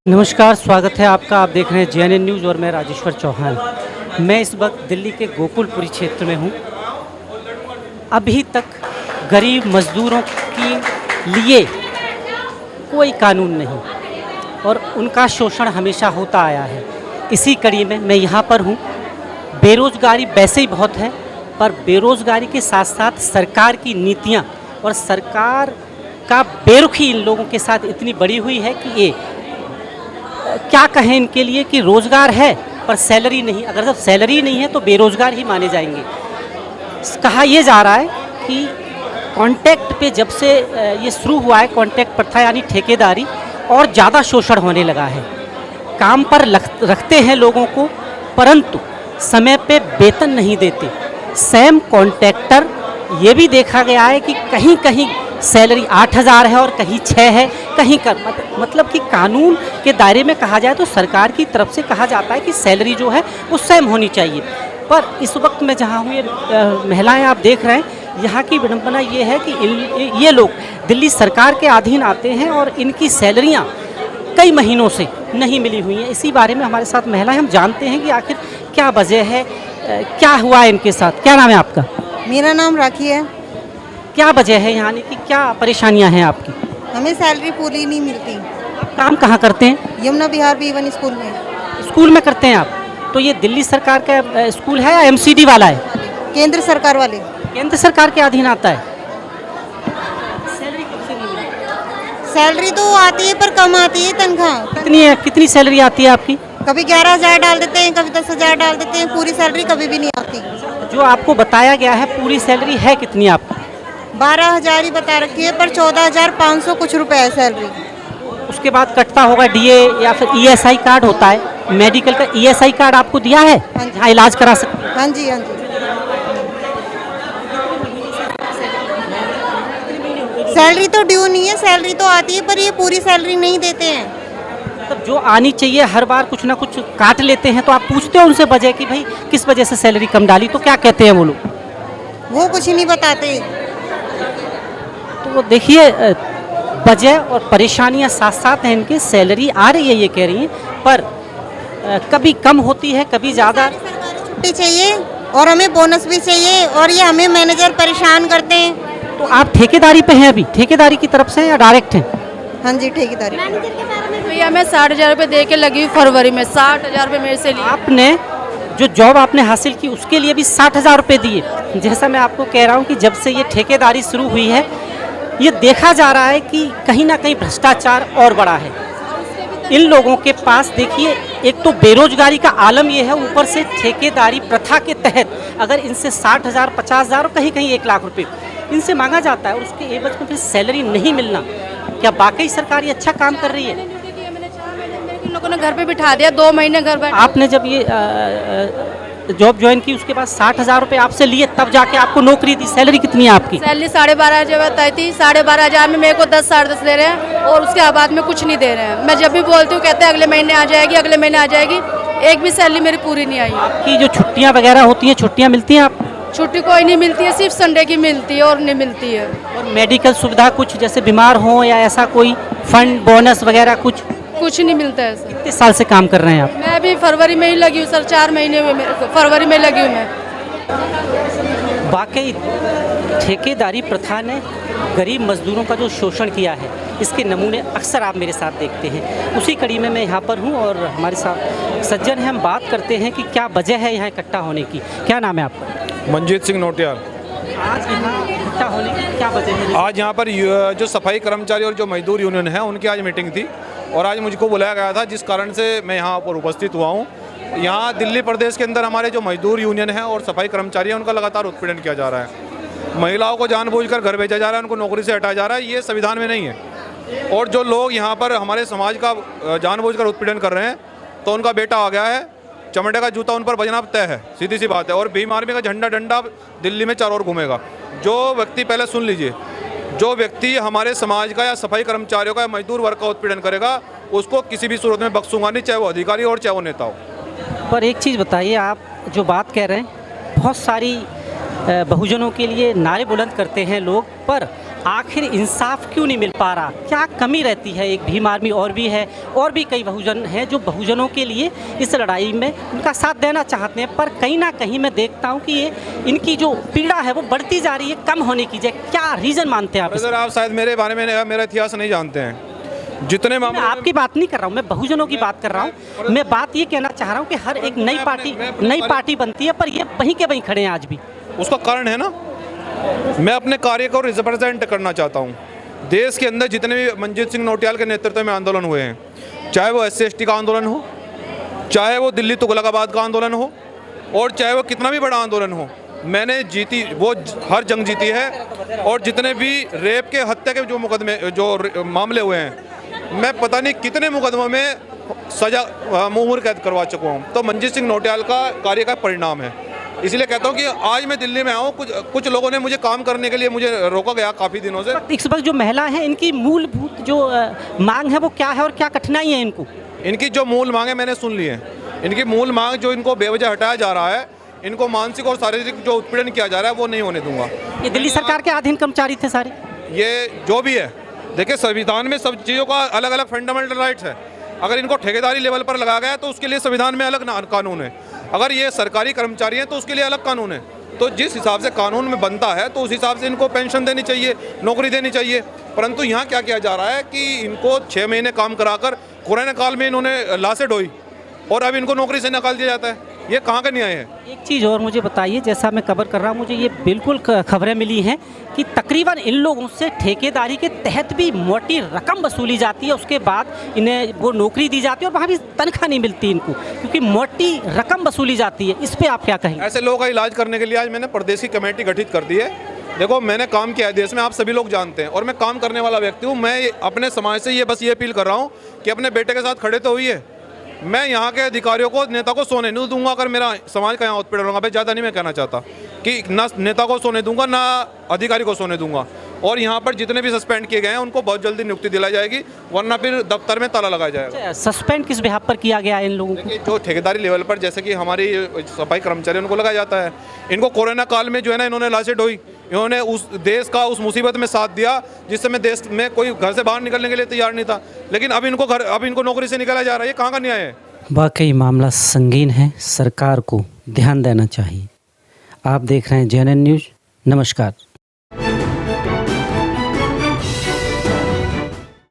नमस्कार, स्वागत है आपका। आप देख रहे हैं JNN न्यूज़ और मैं राजेश्वर चौहान। मैं इस वक्त दिल्ली के गोकुलपुरी क्षेत्र में हूँ। अभी तक गरीब मज़दूरों के लिए कोई कानून नहीं और उनका शोषण हमेशा होता आया है। इसी कड़ी में मैं यहाँ पर हूँ। बेरोज़गारी वैसे ही बहुत है, पर बेरोज़गारी के साथ साथ सरकार की नीतियाँ और सरकार का बेरुखी इन लोगों के साथ इतनी बड़ी हुई है कि ये क्या कहें इनके लिए कि रोज़गार है पर सैलरी नहीं। अगर जब सैलरी नहीं है तो बेरोज़गार ही माने जाएंगे। कहा यह जा रहा है कि कॉन्ट्रैक्ट पे जब से ये शुरू हुआ है, कॉन्ट्रैक्ट प्रथा यानी ठेकेदारी, और ज़्यादा शोषण होने लगा है। काम पर रखते हैं लोगों को, परंतु समय पे वेतन नहीं देते। सेम कॉन्ट्रैक्टर, ये भी देखा गया है कि कहीं कहीं सैलरी 8,000 है और कहीं 6 है, कहीं का मतलब कि कानून के दायरे में कहा जाए तो सरकार की तरफ से कहा जाता है कि सैलरी जो है वो सेम होनी चाहिए। पर इस वक्त मैं जहाँ हूँ, ये महिलाएं आप देख रहे हैं, यहाँ की विडंबना ये है कि ये लोग दिल्ली सरकार के अधीन आते हैं और इनकी सैलरियाँ कई महीनों से नहीं मिली हुई हैं। इसी बारे में हमारे साथ महिलाएं, हम जानते हैं कि आखिर क्या वजह है, क्या हुआ है इनके साथ। क्या नाम है आपका? मेरा नाम राखी है। क्या वजह है यहाँ की, क्या परेशानियाँ हैं आपकी? हमें सैलरी पूरी नहीं मिलती। आप काम कहाँ करते हैं? यमुना विहार B1 स्कूल में। स्कूल में करते हैं आप? तो ये दिल्ली सरकार का स्कूल है या MCD वाला है? केंद्र सरकार वाले। केंद्र सरकार के अधीन आता है। सैलरी तो आती है पर कम आती है तनख्वाह। कितनी सैलरी आती है आपकी? कभी 11,000 डाल देते हैं, कभी 10,000 डाल देते हैं। पूरी सैलरी कभी भी नहीं आती। जो आपको बताया गया है पूरी सैलरी है कितनी आपकी? 12,000 ही बता रखी है, पर 14,500 कुछ रुपए है सैलरी। उसके बाद कटता होगा DA या फिर ESI कार्ड होता है, मेडिकल का ESI कार्ड आपको दिया है? हाँ जी। हाँ, इलाज करा सकते हैं। हाँ जी, हाँ जी। सैलरी तो ड्यू नहीं है, सैलरी तो आती है पर ये पूरी सैलरी नहीं देते हैं। मतलब जो आनी चाहिए हर बार कुछ ना कुछ काट लेते हैं। तो आप पूछते हो उनसे वजह कि भाई किस वजह से सैलरी कम डाली, तो क्या कहते हैं वो लोग? वो कुछ ही नहीं बताते। तो वो देखिए, वजह और परेशानियां साथ साथ हैं इनके। सैलरी आ रही है ये कह रही हैं, पर कभी कम होती है, कभी ज़्यादा। छुट्टी चाहिए और हमें बोनस भी चाहिए, और ये हमें मैनेजर परेशान करते हैं। तो आप ठेकेदारी पे हैं अभी? ठेकेदारी की तरफ से या डायरेक्ट हैं? हाँ जी, ठेकेदारी। भैया मैं 60,000 रुपये दे के लगी हूँ फरवरी में। 60,000 रुपये मेरे से लिए। आपने जो जॉब आपने हासिल की उसके लिए भी 60,000 रुपये दिए। जैसा मैं आपको कह रहा हूँ कि जब से ये ठेकेदारी शुरू हुई है, ये देखा जा रहा है कि कहीं ना कहीं भ्रष्टाचार और बड़ा है इन लोगों के पास। देखिए, एक तो बेरोजगारी का आलम ये है, ऊपर से ठेकेदारी प्रथा के तहत अगर इनसे 60,000, 50,000 और कहीं कहीं 1 लाख रुपए इनसे मांगा जाता है और उसके एवज में फिर सैलरी नहीं मिलना, क्या वाकई सरकार ये अच्छा काम कर रही है? इन लोगों ने घर पे बिठा दिया, 2 महीने घर बैठ। आपने जब ये जॉब ज्वाइन की उसके बाद 60,000 रुपये आपसे लिए, तब जाके आपको नौकरी दी। सैलरी कितनी है आपकी? सैलरी 12,500 बताई थी। 12,500 में मेरे को 10, 10.5 दे रहे हैं और उसके बाद में कुछ नहीं दे रहे हैं। मैं जब भी बोलती हूँ कहते हैं अगले महीने आ जाएगी, अगले महीने आ जाएगी। एक भी सैलरी मेरी पूरी नहीं आई। आपकी जो छुट्टियाँ वगैरह होती हैं, छुट्टियाँ मिलती हैं आप? छुट्टी कोई नहीं मिलती है, सिर्फ संडे की मिलती है और नहीं मिलती है। और मेडिकल सुविधा कुछ, जैसे बीमार हो या ऐसा कोई फंड, बोनस वगैरह कुछ नहीं मिलता है सर। कितने साल से काम कर रहे हैं आप? मैं भी फरवरी में ही लगी हूँ सर, 4 महीने हुए मेरे को। फरवरी में लगी हूँ मैं। वाकई ठेकेदारी प्रथा ने गरीब मजदूरों का जो शोषण किया है, इसके नमूने अक्सर आप मेरे साथ देखते हैं। उसी कड़ी में मैं यहाँ पर हूँ और हमारे साथ सज्जन हैं। हम बात करते हैं कि क्या वजह है यहाँ इकट्ठा होने की। क्या नाम है आपका? मंजीत सिंह नोटियाल। आज यहाँ इकट्ठा होने की क्या वजह है? आज यहाँ पर जो सफाई कर्मचारी और जो मजदूर यूनियन है उनकी आज मीटिंग थी और आज मुझको बुलाया गया था, जिस कारण से मैं यहाँ पर उपस्थित हुआ हूँ। यहाँ दिल्ली प्रदेश के अंदर हमारे जो मजदूर यूनियन है और सफाई कर्मचारी हैं उनका लगातार उत्पीड़न किया जा रहा है। महिलाओं को जानबूझकर घर भेजा जा रहा है, उनको नौकरी से हटाया जा रहा है। ये संविधान में नहीं है। और जो लोग यहाँ पर हमारे समाज का जानबूझकर उत्पीड़न कर रहे हैं, तो उनका बेटा आ गया है, चमड़े का जूता उन पर बजना तय है, सीधी सी बात है। और भीम आर्मी का झंडा डंडा दिल्ली में चारों ओर घूमेगा। जो व्यक्ति, पहले सुन लीजिए, जो व्यक्ति हमारे समाज का या सफाई कर्मचारियों का या मजदूर वर्ग का उत्पीड़न करेगा, उसको किसी भी सूरत में बख्शूंगा नहीं, चाहे वो अधिकारी और चाहे वो नेता हो। पर एक चीज़ बताइए, आप जो बात कह रहे हैं, बहुत सारी बहुजनों के लिए नारे बुलंद करते हैं लोग, पर आखिर इंसाफ क्यों नहीं मिल पा रहा? क्या कमी रहती है? एक भीम आर्मी और भी है, और भी कई बहुजन हैं जो बहुजनों के लिए इस लड़ाई में उनका साथ देना चाहते हैं, पर कहीं ना कहीं मैं देखता हूं कि ये इनकी जो पीड़ा है वो बढ़ती जा रही है, कम होने की जगह। क्या रीज़न मानते हैं आप? सर आप शायद मेरे बारे में मेरा इतिहास नहीं जानते हैं। जितने मैं आपकी बात नहीं कर रहा हूँ, मैं बहुजनों की बात कर रहा हूँ। मैं बात ये कहना चाह रहा हूँ कि हर एक नई पार्टी बनती है, पर ये वहीं के वहीं खड़े हैं आज भी। उसका कारण है ना, मैं अपने कार्य को रिप्रेजेंट करना चाहता हूँ। देश के अंदर जितने भी मनजीत सिंह नौटियाल के नेतृत्व में आंदोलन हुए हैं, चाहे वो SC/ST का आंदोलन हो, चाहे वो दिल्ली तुगलकाबाद का आंदोलन हो, और चाहे वो कितना भी बड़ा आंदोलन हो, मैंने जीती, वो हर जंग जीती है। और जितने भी रेप के, हत्या के जो मुकदमे, जो मामले हुए हैं, मैं पता नहीं कितने मुकदमों में सजा मुहर कैद करवा चुका हूँ। तो मनजीत सिंह नौटियाल का कार्य का परिणाम है। इसलिए कहता हूँ कि आज मैं दिल्ली में आऊँ, कुछ लोगों ने मुझे काम करने के लिए मुझे रोका गया काफ़ी दिनों से। इस वक्त जो महिला है, इनकी मूलभूत जो मांग है वो क्या है और क्या कठिनाई है इनको? इनकी जो मूल मांग है मैंने सुन ली है। इनकी मूल मांग, जो इनको बेवजह हटाया जा रहा है, इनको मानसिक और शारीरिक जो उत्पीड़न किया जा रहा है, वो नहीं होने दूंगा। ये दिल्ली सरकार के अधीन कर्मचारी थे सारे? ये जो भी है, देखिए संविधान में सब चीज़ों का अलग अलग फंडामेंटल राइट्स है। अगर इनको ठेकेदारी लेवल पर लगाया गया तो उसके लिए संविधान में अलग कानून है। अगर ये सरकारी कर्मचारी हैं तो उसके लिए अलग कानून है। तो जिस हिसाब से कानून में बनता है तो उस हिसाब से इनको पेंशन देनी चाहिए, नौकरी देनी चाहिए। परंतु यहाँ क्या किया जा रहा है कि इनको 6 महीने काम कराकर कोरोना काल में इन्होंने लाशें ढोई और अब इनको नौकरी से निकाल दिया जाता है। ये कहाँ का न्याय है? एक चीज़ और मुझे बताइए, जैसा मैं कवर कर रहा हूँ, मुझे ये बिल्कुल खबरें मिली हैं कि तकरीबन इन लोगों से ठेकेदारी के तहत भी मोटी रकम वसूली जाती है, उसके बाद इन्हें वो नौकरी दी जाती है और वहाँ भी तनख्वाह नहीं मिलती इनको, क्योंकि मोटी रकम वसूली जाती है। इस पर आप क्या कहेंगे? ऐसे लोगों का इलाज करने के लिए आज मैंने प्रदेश की कमेटी गठित कर दी है। देखो, मैंने काम किया है देश में, आप सभी लोग जानते हैं, और मैं काम करने वाला व्यक्ति हूँ। मैं अपने समाज से बस ये अपील कर रहा हूँ कि अपने बेटे के साथ खड़े तो होइए। मैं यहाँ के अधिकारियों को, नेता को सोने नहीं दूंगा। अगर मेरा समाज का यहाँ उत्पीड़न होगा, भाई ज़्यादा नहीं मैं कहना चाहता कि ना नेता को सोने दूंगा ना अधिकारी को सोने दूंगा। और यहाँ पर जितने भी सस्पेंड किए गए हैं उनको बहुत जल्दी नियुक्ति दिलाई जाएगी, वरना फिर दफ्तर में ताला लगाया जाएगा। सस्पेंड किस बिहाफ पर किया गया है इन लोगों को? जो ठेकेदारी लेवल पर, जैसे कि हमारी सफाई कर्मचारी, उनको लगाया जाता है। इनको कोरोना काल में जो है ना, इन्होंने लाशें ढोई, इन्होंने उस देश का उस मुसीबत में साथ दिया जिस समय देश में कोई घर से बाहर निकलने के लिए तैयार नहीं था, लेकिन अब इनको नौकरी से निकाला जा रहा है। ये कहाँ का न्याय है? वाकई मामला संगीन है, सरकार को ध्यान देना चाहिए। आप देख रहे हैं JNN न्यूज़। नमस्कार।